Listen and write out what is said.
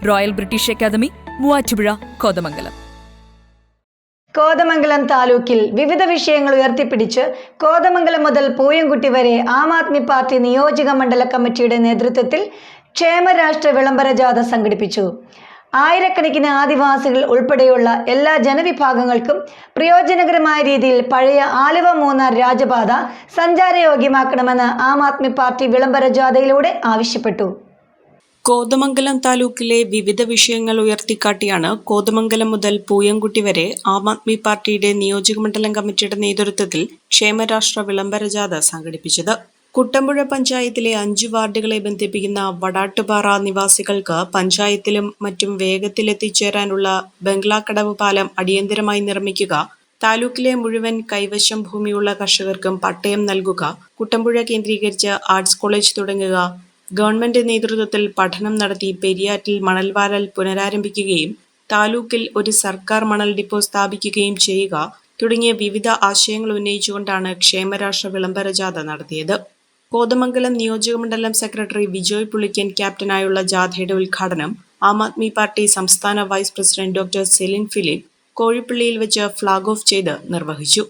Royal British Academy, Muvattupuzha, Kothamangalam. Kothamangalam താലൂക്കിൽ വിവിധ വിഷയങ്ങൾ ഉയർത്തിപ്പിടിച്ച് കോതമംഗലം മുതൽ പൂയംകുട്ടി വരെ ആം ആദ്മി പാർട്ടി നിയോജക മണ്ഡല കമ്മിറ്റിയുടെ നേതൃത്വത്തിൽ ക്ഷേമരാഷ്ട്ര വിളംബര ജാഥ സംഘടിപ്പിച്ചു. ആയിരക്കണക്കിന് ആദിവാസികൾ ഉൾപ്പെടെയുള്ള എല്ലാ ജനവിഭാഗങ്ങൾക്കും പ്രയോജനകരമായ രീതിയിൽ പഴയ ആലുവ മൂന്നാർ രാജപാത സഞ്ചാരയോഗ്യമാക്കണമെന്ന് ആം ആദ്മി പാർട്ടി വിളംബര ജാഥയിലൂടെ ആവശ്യപ്പെട്ടു. കോതമംഗലം താലൂക്കിലെ വിവിധ വിഷയങ്ങൾ ഉയർത്തിക്കാട്ടിയാണ് കോതമംഗലം മുതൽ പൂയംകുട്ടി വരെ ആം ആദ്മി പാർട്ടിയുടെ നിയോജകമണ്ഡലം കമ്മിറ്റിയുടെ നേതൃത്വത്തിൽ ക്ഷേമരാഷ്ട്ര വിളംബര ജാഥ സംഘടിപ്പിച്ചത്. കുട്ടമ്പുഴ പഞ്ചായത്തിലെ 5 വാർഡുകളെ ബന്ധിപ്പിക്കുന്ന വടാട്ടുപാറ നിവാസികൾക്ക് പഞ്ചായത്തിലും മറ്റും വേഗത്തിലെത്തിച്ചേരാനുള്ള ബംഗ്ലാക്കടവ് പാലം അടിയന്തരമായി നിർമ്മിക്കുക, താലൂക്കിലെ മുഴുവൻ കൈവശം ഭൂമിയുള്ള കർഷകർക്കും പട്ടയം നൽകുക, കുട്ടമ്പുഴ കേന്ദ്രീകരിച്ച് ആർട്സ് കോളേജ് തുടങ്ങുക, ഗവൺമെന്റ് നേതൃത്വത്തിൽ പഠനം നടത്തി പെരിയാറ്റിൽ മണൽവാരൽ പുനരാരംഭിക്കുകയും താലൂക്കിൽ ഒരു സർക്കാർ മണൽ ഡിപ്പോ സ്ഥാപിക്കുകയും ചെയ്യുക തുടങ്ങിയ വിവിധ ആശയങ്ങൾ ഉന്നയിച്ചുകൊണ്ടാണ് ക്ഷേമരാഷ്ട്ര വിളംബര ജാഥ നടത്തിയത്. കോതമംഗലം നിയോജകമണ്ഡലം സെക്രട്ടറി വിജോയ് പുളിക്കൻ ക്യാപ്റ്റനായുള്ള ജാഥയുടെ ഉദ്ഘാടനം ആം ആദ്മി പാർട്ടി സംസ്ഥാന vice president doctor Celine Philip കോഴിപ്പള്ളിയിൽ വെച്ച് ഫ്ളാഗ് ഓഫ് ചെയ്ത് നിർവഹിച്ചു.